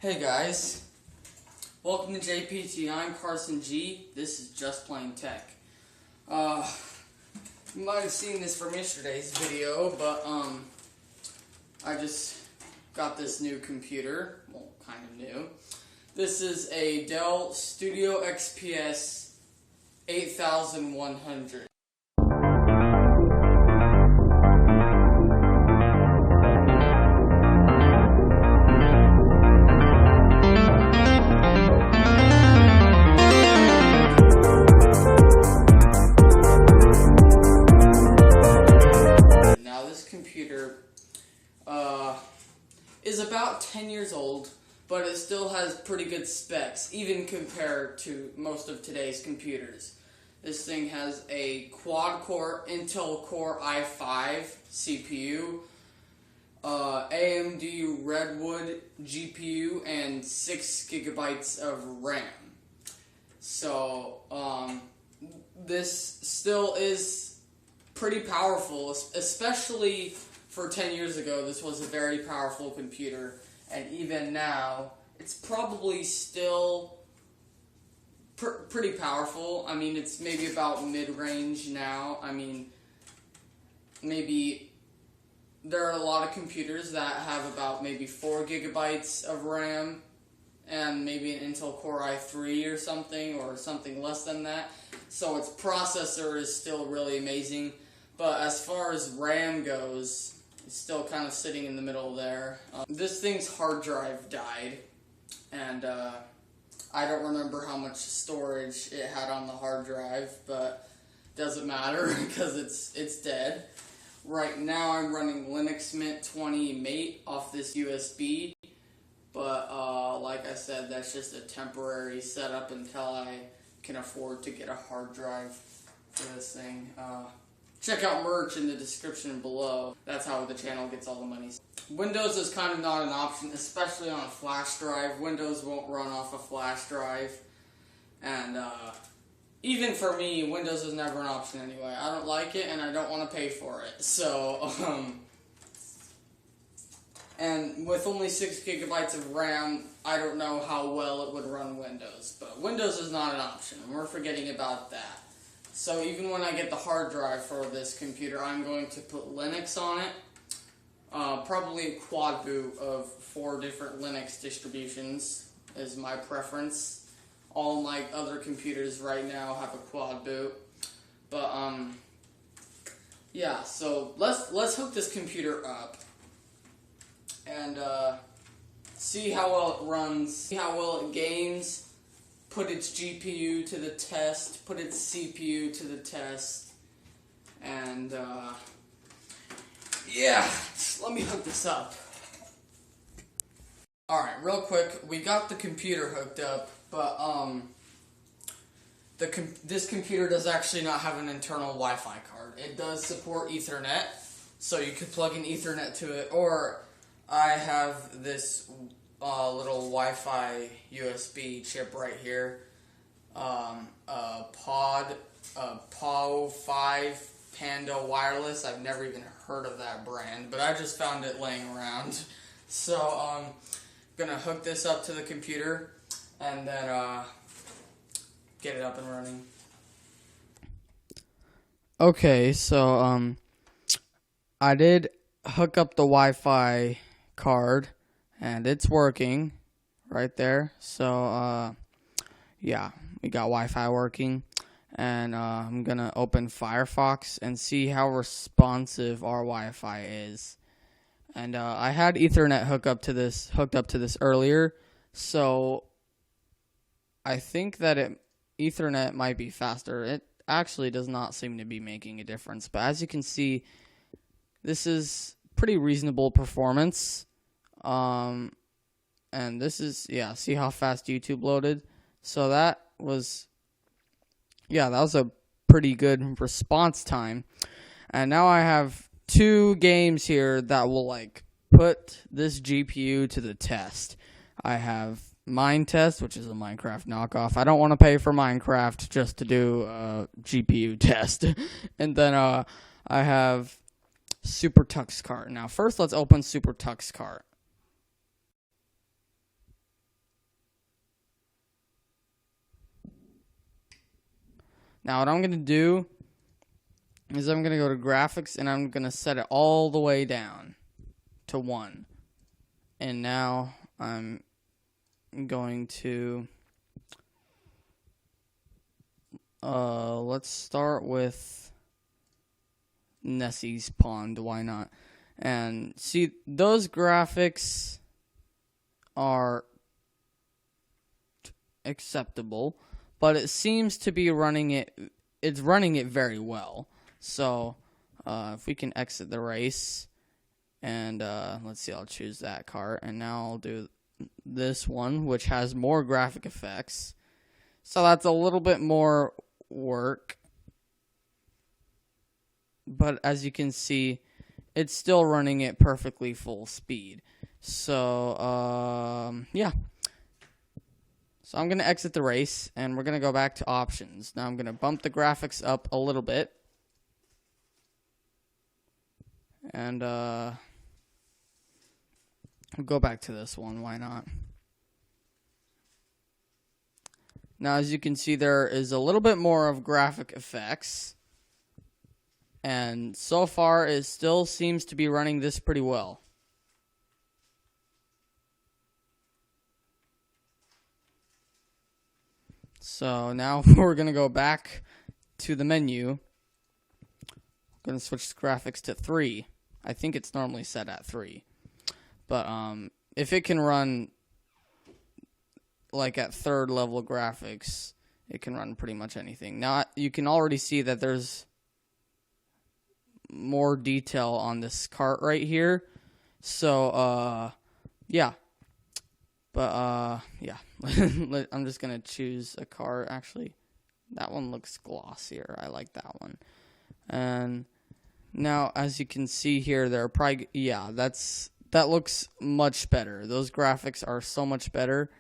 Hey guys, welcome to JPT. I'm Carson G. This is Just Plain Tech. You might have seen this from yesterday's video, but I just got this new computer. Well, kind of new. This is a Dell Studio XPS 8100. Computer is about 10 years old, but it still has pretty good specs, even compared to most of today's computers. This thing has a quad-core Intel Core i5 CPU, AMD Redwood GPU, and 6 gigabytes of RAM. So, this still is pretty powerful, especially for 10 years ago. This was a very powerful computer, and even now, it's probably still pretty powerful. I mean, it's maybe about mid-range now. I mean, maybe there are a lot of computers that have about maybe 4 gigabytes of RAM, and maybe an Intel Core i3 or something less than that. So its processor is still really amazing. But as far as RAM goes, it's still kind of sitting in the middle there. This thing's hard drive died, and I don't remember how much storage it had on the hard drive, but doesn't matter because it's dead. Right now I'm running Linux Mint 20 Mate off this USB, but like I said, that's just a temporary setup until I can afford to get a hard drive for this thing. Check out merch in the description below. That's how the channel gets all the money. Windows is kind of not an option, especially on a flash drive. Windows won't run off a flash drive. And even for me, Windows is never an option anyway. I don't like it and I don't want to pay for it. So, and with only 6 gigabytes of RAM, I don't know how well it would run Windows. But Windows is not an option. We're forgetting about that. So even when I get the hard drive for this computer, I'm going to put Linux on it. Probably a quad boot of 4 different Linux distributions is my preference. All my other computers right now have a quad boot. But yeah, so let's hook this computer up and see how well it runs, see how well it games. Put its GPU to the test, put its CPU to the test, and yeah, let me hook this up. Alright, real quick, we got the computer hooked up, but this computer does actually not have an internal Wi-Fi card. It does support Ethernet, so you could plug an Ethernet to it, or I have this little Wi-Fi USB chip right here, PAW5 Panda Wireless. I've never even heard of that brand, but I just found it laying around. So I'm gonna hook this up to the computer and then get it up and running. Okay, so I did hook up the Wi-Fi card, and it's working right there. So, yeah, we got Wi-Fi working. And I'm going to open Firefox and see how responsive our Wi-Fi is. And I had Ethernet hooked up to this earlier. So I think that Ethernet might be faster. It actually does not seem to be making a difference. But as you can see, this is pretty reasonable performance. And this is, yeah, see how fast YouTube loaded? So that was a pretty good response time. And now I have 2 games here that will, like, put this GPU to the test. I have Minetest, which is a Minecraft knockoff. I don't want to pay for Minecraft just to do a GPU test. And then I have Super Tux Kart. Now, first, let's open Super Tux Kart. Now what I'm going to do is I'm going to go to graphics and I'm going to set it all the way down to 1. And now I'm going to let's start with Nessie's Pond, why not? And see, those graphics are acceptable, but it seems to be running it, it's running it very well. So if we can exit the race, and let's see, I'll choose that cart, and now I'll do this one, which has more graphic effects. So that's a little bit more work, but as you can see, it's still running at perfectly full speed. So yeah. So I'm going to exit the race, and we're going to go back to options. Now I'm going to bump the graphics up a little bit. And we'll go back to this one, why not? Now, as you can see, there is a little bit more of graphic effects. And so far, it still seems to be running this pretty well. So now we're going to go back to the menu. I'm going to switch the graphics to 3. I think it's normally set at 3. But if it can run like at 3rd level graphics, it can run pretty much anything. Now you can already see that there's more detail on this cart right here. So yeah. But yeah. I'm just going to choose a cart. Actually, that one looks glossier. I like that one. And now, as you can see here, there are probably, yeah, that looks much better. Those graphics are so much better.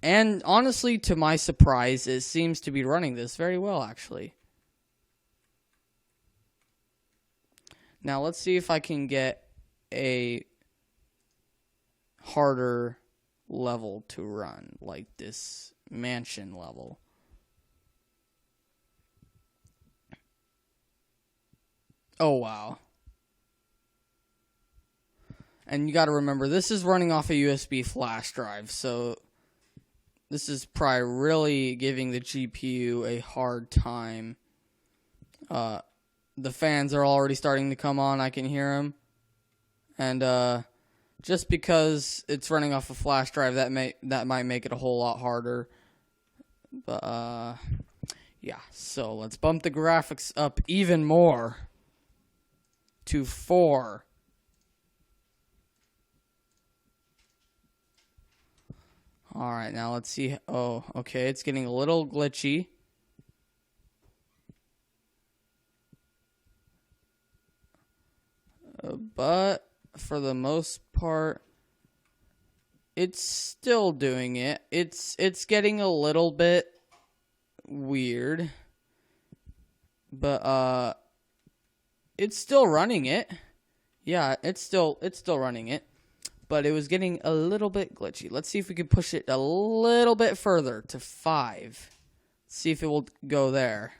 And honestly, to my surprise, it seems to be running this very well, actually. Now, let's see if I can get a harder level to run, like this mansion level. Oh, wow. And you got to remember, this is running off a USB flash drive, so this is probably really giving the GPU a hard time. The fans are already starting to come on. I can hear them. And just because it's running off a flash drive, that might make it a whole lot harder. But yeah, so let's bump the graphics up even more to 4. Alright, now let's see. Oh, okay, it's getting a little glitchy. But for the most part, it's still doing it. It's getting a little bit weird. But it's still running it. Yeah, it's still running it. But it was getting a little bit glitchy. Let's see if we can push it a little bit further to 5. See if it will go there.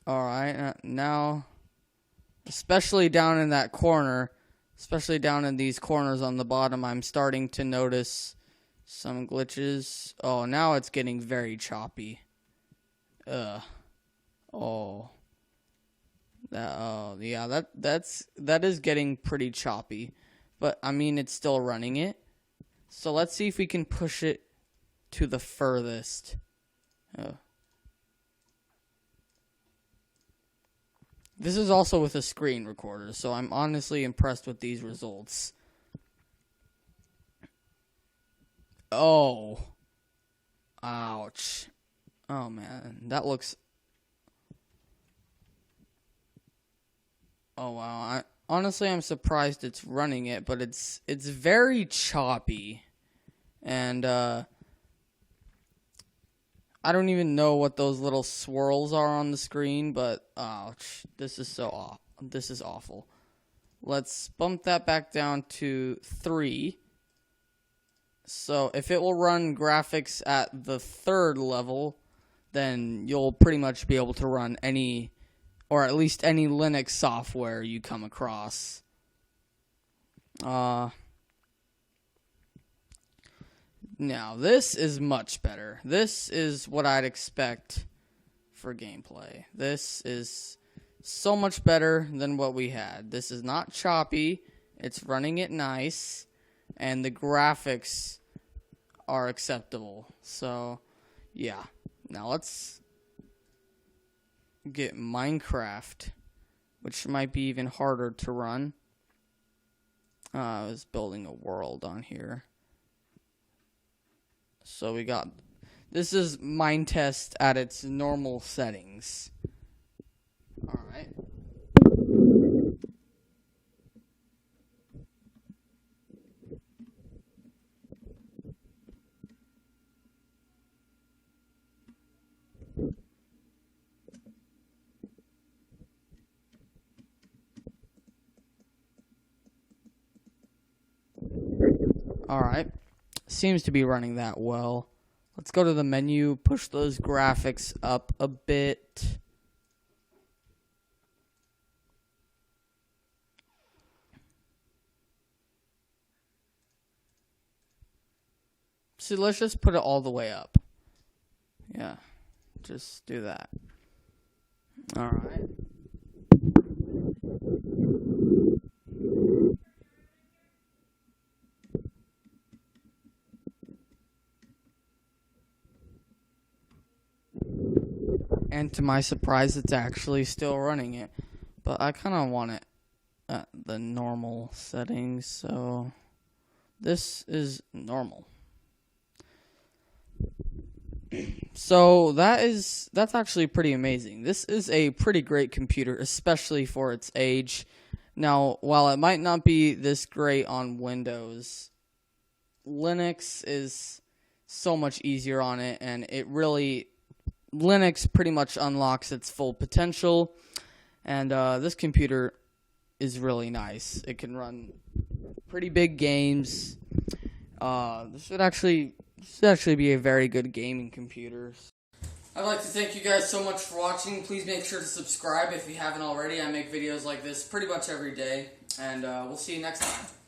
Alright, now, especially down in that corner, especially down in these corners on the bottom, I'm starting to notice some glitches. Oh, now it's getting very choppy. Oh. Yeah, that is getting pretty choppy. But, I mean, it's still running it. So let's see if we can push it to the furthest. This is also with a screen recorder, so I'm honestly impressed with these results. Oh. Ouch. Oh, man. That looks... Oh, wow. Honestly, I'm surprised it's running it, but it's very choppy. And, I don't even know what those little swirls are on the screen, but, ouch. This is awful. Let's bump that back down to 3. So if it will run graphics at the 3rd level, then you'll pretty much be able to run any, or at least any Linux software you come across. Now this is much better. This is what I'd expect for gameplay. This is so much better than what we had. This is not choppy. It's running it nice. And the graphics are acceptable. So, yeah. Now let's get Minecraft, which might be even harder to run. I was building a world on here. So we got, this is Minetest at its normal settings. Alright. Alright. Seems to be running that well. Let's go to the menu, push those graphics up a bit. So let's just put it all the way up. Yeah, just do that. Alright. And to my surprise, it's actually still running it. But I kind of want it at the normal settings, so this is normal. So that's actually pretty amazing. This is a pretty great computer, especially for its age. Now, while it might not be this great on Windows, Linux is so much easier on it, and Linux pretty much unlocks its full potential, and this computer is really nice. It can run pretty big games. This should actually be a very good gaming computer. I'd like to thank you guys so much for watching. Please make sure to subscribe if you haven't already. I make videos like this pretty much every day, and we'll see you next time.